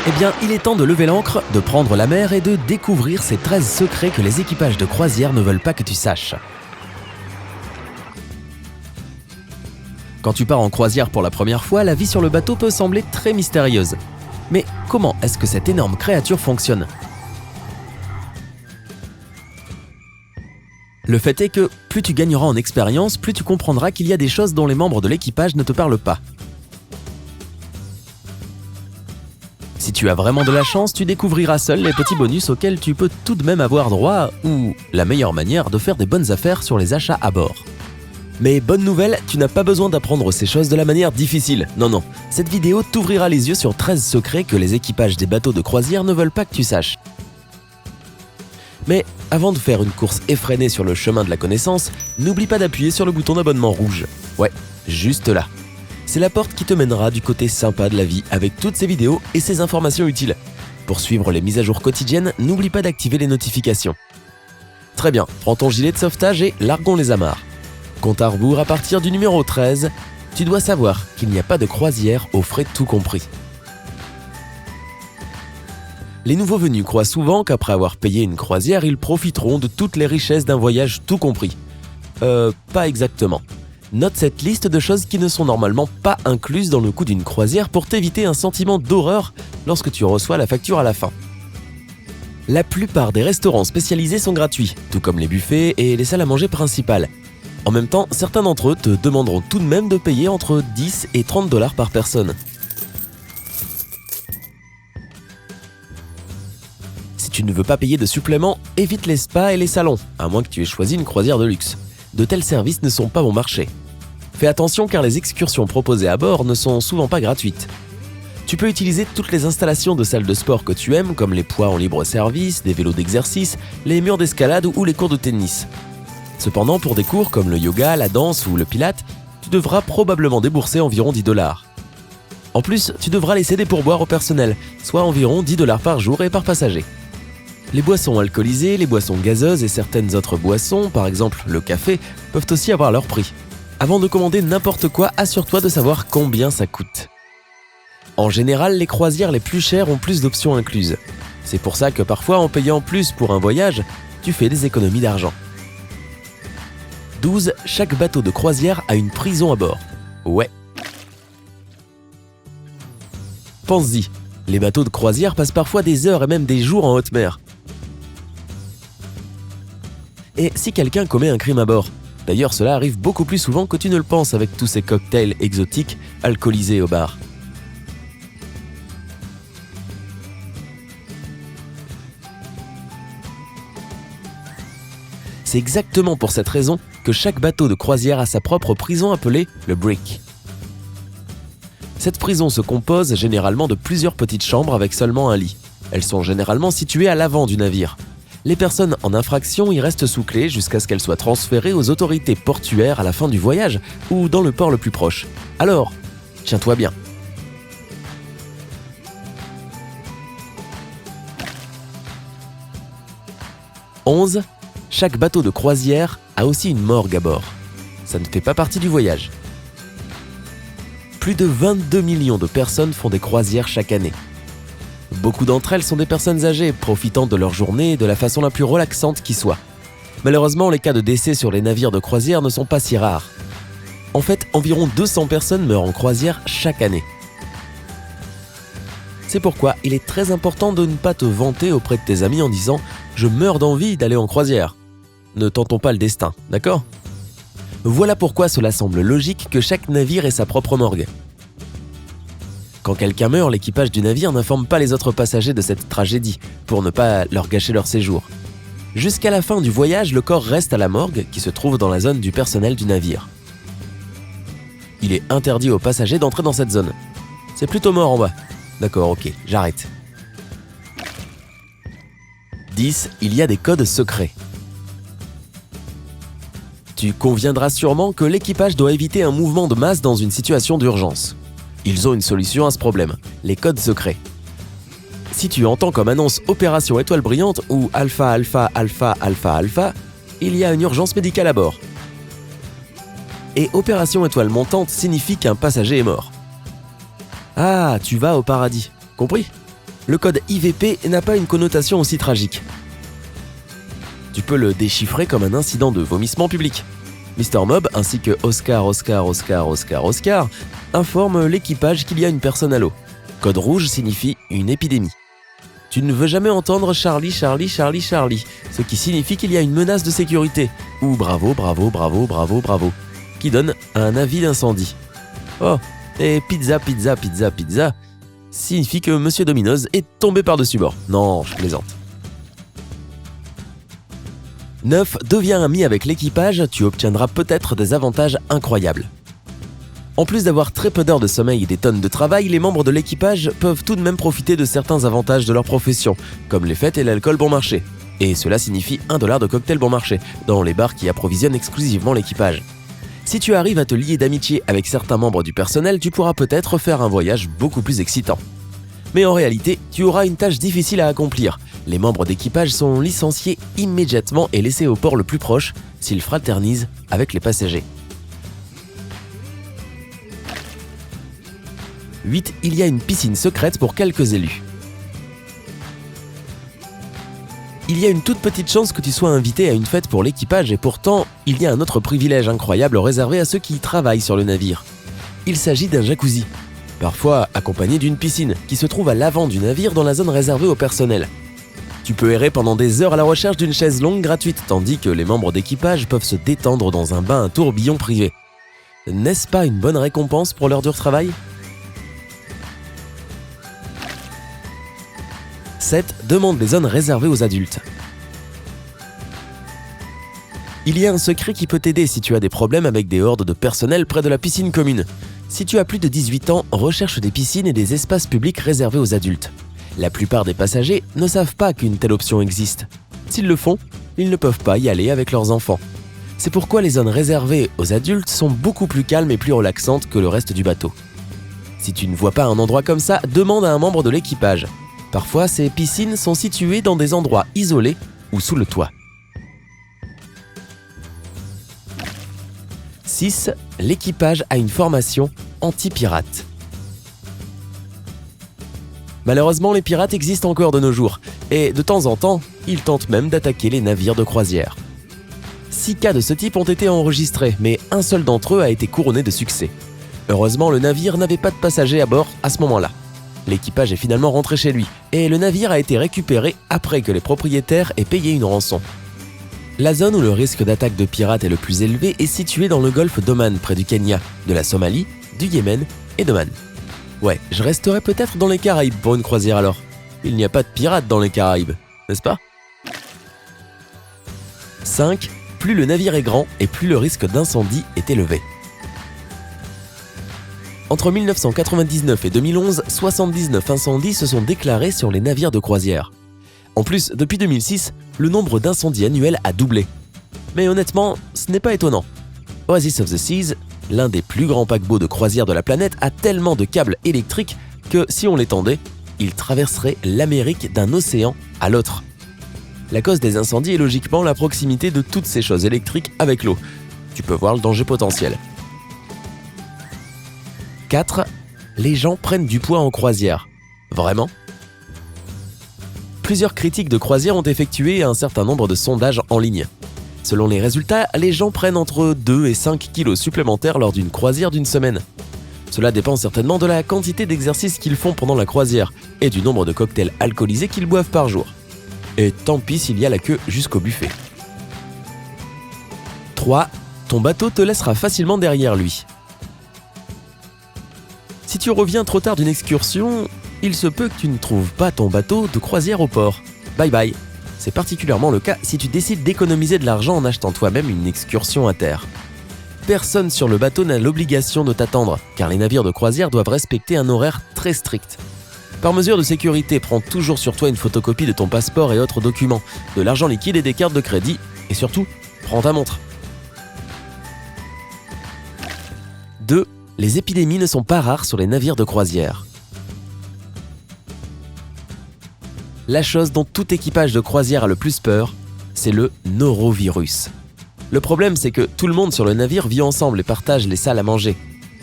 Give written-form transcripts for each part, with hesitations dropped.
Eh bien, il est temps de lever l'ancre, de prendre la mer et de découvrir ces 13 secrets que les équipages de croisière ne veulent pas que tu saches. Quand tu pars en croisière pour la première fois, la vie sur le bateau peut sembler très mystérieuse. Mais comment est-ce que cette énorme créature fonctionne ? Le fait est que plus tu gagneras en expérience, plus tu comprendras qu'il y a des choses dont les membres de l'équipage ne te parlent pas. Si tu as vraiment de la chance, tu découvriras seul les petits bonus auxquels tu peux tout de même avoir droit ou la meilleure manière de faire des bonnes affaires sur les achats à bord. Mais bonne nouvelle, tu n'as pas besoin d'apprendre ces choses de la manière difficile. Non, cette vidéo t'ouvrira les yeux sur 13 secrets que les équipages des bateaux de croisière ne veulent pas que tu saches. Mais avant de faire une course effrénée sur le chemin de la connaissance, n'oublie pas d'appuyer sur le bouton d'abonnement rouge. Ouais, juste là. C'est la porte qui te mènera du côté sympa de la vie avec toutes ces vidéos et ces informations utiles. Pour suivre les mises à jour quotidiennes, n'oublie pas d'activer les notifications. Très bien, prends ton gilet de sauvetage et largons les amarres. Compte à rebours à partir du numéro 13, tu dois savoir qu'il n'y a pas de croisière aux frais tout compris. Les nouveaux venus croient souvent qu'après avoir payé une croisière, ils profiteront de toutes les richesses d'un voyage tout compris. Pas exactement. Note cette liste de choses qui ne sont normalement pas incluses dans le coût d'une croisière pour t'éviter un sentiment d'horreur lorsque tu reçois la facture à la fin. La plupart des restaurants spécialisés sont gratuits, tout comme les buffets et les salles à manger principales. En même temps, certains d'entre eux te demanderont tout de même de payer entre 10 et 30 $ par personne. Si tu ne veux pas payer de supplément, évite les spas et les salons, à moins que tu aies choisi une croisière de luxe. De tels services ne sont pas bon marché. Fais attention car les excursions proposées à bord ne sont souvent pas gratuites. Tu peux utiliser toutes les installations de salles de sport que tu aimes, comme les poids en libre service, des vélos d'exercice, les murs d'escalade ou les cours de tennis. Cependant, pour des cours comme le yoga, la danse ou le pilate, tu devras probablement débourser environ 10 $. En plus, tu devras laisser des pourboires au personnel, soit environ 10 $ par jour et par passager. Les boissons alcoolisées, les boissons gazeuses et certaines autres boissons, par exemple le café, peuvent aussi avoir leur prix. Avant de commander n'importe quoi, assure-toi de savoir combien ça coûte. En général, les croisières les plus chères ont plus d'options incluses. C'est pour ça que parfois, en payant plus pour un voyage, tu fais des économies d'argent. 12. Chaque bateau de croisière a une prison à bord. Ouais. Pense-y, les bateaux de croisière passent parfois des heures et même des jours en haute mer. Et si quelqu'un commet un crime à bord ? D'ailleurs, cela arrive beaucoup plus souvent que tu ne le penses avec tous ces cocktails exotiques alcoolisés au bar. C'est exactement pour cette raison que chaque bateau de croisière a sa propre prison appelée le brick. Cette prison se compose généralement de plusieurs petites chambres avec seulement un lit. Elles sont généralement situées à l'avant du navire. Les personnes en infraction y restent sous clé jusqu'à ce qu'elles soient transférées aux autorités portuaires à la fin du voyage ou dans le port le plus proche. Alors, tiens-toi bien. « 11. Chaque bateau de croisière a aussi une morgue à bord. Ça ne fait pas partie du voyage. Plus de 22 millions de personnes font des croisières chaque année. Beaucoup d'entre elles sont des personnes âgées, profitant de leur journée de la façon la plus relaxante qui soit. Malheureusement, les cas de décès sur les navires de croisière ne sont pas si rares. En fait, environ 200 personnes meurent en croisière chaque année. C'est pourquoi il est très important de ne pas te vanter auprès de tes amis en disant « Je meurs d'envie d'aller en croisière ». Ne tentons pas le destin, d'accord ? Voilà pourquoi cela semble logique que chaque navire ait sa propre morgue. Quand quelqu'un meurt, l'équipage du navire n'informe pas les autres passagers de cette tragédie, pour ne pas leur gâcher leur séjour. Jusqu'à la fin du voyage, le corps reste à la morgue, qui se trouve dans la zone du personnel du navire. Il est interdit aux passagers d'entrer dans cette zone. C'est plutôt mort en bas. D'accord, ok, j'arrête. 10. Il y a des codes secrets. Tu conviendras sûrement que l'équipage doit éviter un mouvement de masse dans une situation d'urgence. Ils ont une solution à ce problème, les codes secrets. Si tu entends comme annonce Opération Étoile Brillante ou Alpha Alpha Alpha Alpha Alpha, il y a une urgence médicale à bord. Et Opération Étoile Montante signifie qu'un passager est mort. Ah, tu vas au paradis, compris ? Le code IVP n'a pas une connotation aussi tragique. Tu peux le déchiffrer comme un incident de vomissement public. Mr. Mob ainsi que Oscar informent l'équipage qu'il y a une personne à l'eau. Code rouge signifie une épidémie. Tu ne veux jamais entendre Charlie, ce qui signifie qu'il y a une menace de sécurité, ou bravo, qui donne un avis d'incendie. Oh, et pizza signifie que Monsieur Domino's est tombé par-dessus bord. Non, je plaisante. 9. Deviens ami avec l'équipage, tu obtiendras peut-être des avantages incroyables. En plus d'avoir très peu d'heures de sommeil et des tonnes de travail, les membres de l'équipage peuvent tout de même profiter de certains avantages de leur profession, comme les fêtes et l'alcool bon marché. Et cela signifie $1 de cocktail bon marché, dans les bars qui approvisionnent exclusivement l'équipage. Si tu arrives à te lier d'amitié avec certains membres du personnel, tu pourras peut-être faire un voyage beaucoup plus excitant. Mais en réalité, tu auras une tâche difficile à accomplir. Les membres d'équipage sont licenciés immédiatement et laissés au port le plus proche s'ils fraternisent avec les passagers. 8. Il y a une piscine secrète pour quelques élus. Il y a une toute petite chance que tu sois invité à une fête pour l'équipage et pourtant, il y a un autre privilège incroyable réservé à ceux qui travaillent sur le navire. Il s'agit d'un jacuzzi, parfois accompagné d'une piscine qui se trouve à l'avant du navire dans la zone réservée au personnel. Tu peux errer pendant des heures à la recherche d'une chaise longue gratuite tandis que les membres d'équipage peuvent se détendre dans un bain à tourbillon privé. N'est-ce pas une bonne récompense pour leur dur travail ? 7. Demande les zones réservées aux adultes. Il y a un secret qui peut t'aider si tu as des problèmes avec des hordes de personnel près de la piscine commune. Si tu as plus de 18 ans, recherche des piscines et des espaces publics réservés aux adultes. La plupart des passagers ne savent pas qu'une telle option existe. S'ils le font, ils ne peuvent pas y aller avec leurs enfants. C'est pourquoi les zones réservées aux adultes sont beaucoup plus calmes et plus relaxantes que le reste du bateau. Si tu ne vois pas un endroit comme ça, demande à un membre de l'équipage. Parfois, ces piscines sont situées dans des endroits isolés ou sous le toit. 6. L'équipage a une formation anti-pirate. Malheureusement, les pirates existent encore de nos jours, et de temps en temps, ils tentent même d'attaquer les navires de croisière. 6 cas de ce type ont été enregistrés, mais un seul d'entre eux a été couronné de succès. Heureusement, le navire n'avait pas de passagers à bord à ce moment-là. L'équipage est finalement rentré chez lui, et le navire a été récupéré après que les propriétaires aient payé une rançon. La zone où le risque d'attaque de pirates est le plus élevé est située dans le golfe d'Oman, près du Kenya, de la Somalie, du Yémen et d'Oman. Ouais, je resterai peut-être dans les Caraïbes pour une croisière alors. Il n'y a pas de pirates dans les Caraïbes, n'est-ce pas ? 5. Plus le navire est grand et plus le risque d'incendie est élevé. Entre 1999 et 2011, 79 incendies se sont déclarés sur les navires de croisière. En plus, depuis 2006, le nombre d'incendies annuels a doublé. Mais honnêtement, ce n'est pas étonnant. Oasis of the Seas, l'un des plus grands paquebots de croisière de la planète, a tellement de câbles électriques que si on les tendait, il traverserait l'Amérique d'un océan à l'autre. La cause des incendies est logiquement la proximité de toutes ces choses électriques avec l'eau. Tu peux voir le danger potentiel. 4. Les gens prennent du poids en croisière. Vraiment ? Plusieurs critiques de croisière ont effectué un certain nombre de sondages en ligne. Selon les résultats, les gens prennent entre 2 et 5 kilos supplémentaires lors d'une croisière d'une semaine. Cela dépend certainement de la quantité d'exercices qu'ils font pendant la croisière et du nombre de cocktails alcoolisés qu'ils boivent par jour. Et tant pis s'il y a la queue jusqu'au buffet. 3. Ton bateau te laissera facilement derrière lui. Si tu reviens trop tard d'une excursion, il se peut que tu ne trouves pas ton bateau de croisière au port. Bye bye. C'est particulièrement le cas si tu décides d'économiser de l'argent en achetant toi-même une excursion à terre. Personne sur le bateau n'a l'obligation de t'attendre, car les navires de croisière doivent respecter un horaire très strict. Par mesure de sécurité, prends toujours sur toi une photocopie de ton passeport et autres documents, de l'argent liquide et des cartes de crédit, et surtout, prends ta montre. 2. Les épidémies ne sont pas rares sur les navires de croisière. La chose dont tout équipage de croisière a le plus peur, c'est le norovirus. Le problème, c'est que tout le monde sur le navire vit ensemble et partage les salles à manger.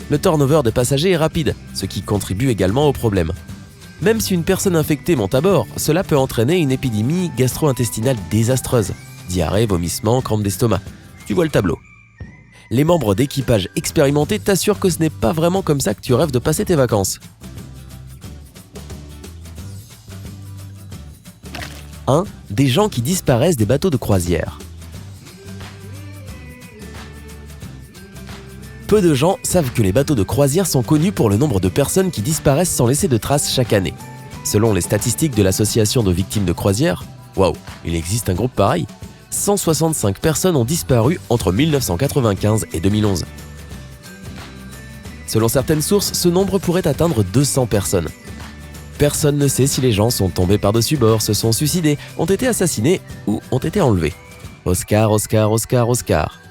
Le turnover des passagers est rapide, ce qui contribue également au problème. Même si une personne infectée monte à bord, cela peut entraîner une épidémie gastro-intestinale désastreuse. Diarrhée, vomissements, crampes d'estomac. Tu vois le tableau. Les membres d'équipage expérimentés t'assurent que ce n'est pas vraiment comme ça que tu rêves de passer tes vacances. 1. Des gens qui disparaissent des bateaux de croisière. Peu de gens savent que les bateaux de croisière sont connus pour le nombre de personnes qui disparaissent sans laisser de traces chaque année. Selon les statistiques de l'association de victimes de croisière, waouh, il existe un groupe pareil, 165 personnes ont disparu entre 1995 et 2011. Selon certaines sources, ce nombre pourrait atteindre 200 personnes. Personne ne sait si les gens sont tombés par-dessus bord, se sont suicidés, ont été assassinés ou ont été enlevés. Oscar, Oscar, Oscar, Oscar.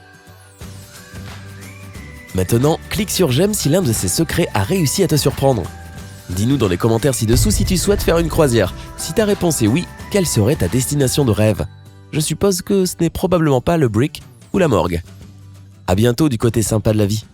Maintenant, clique sur j'aime si l'un de ces secrets a réussi à te surprendre. Dis-nous dans les commentaires ci-dessous si tu souhaites faire une croisière. Si ta réponse est oui, quelle serait ta destination de rêve? Je suppose que ce n'est probablement pas le Brick ou la morgue. À bientôt du côté sympa de la vie.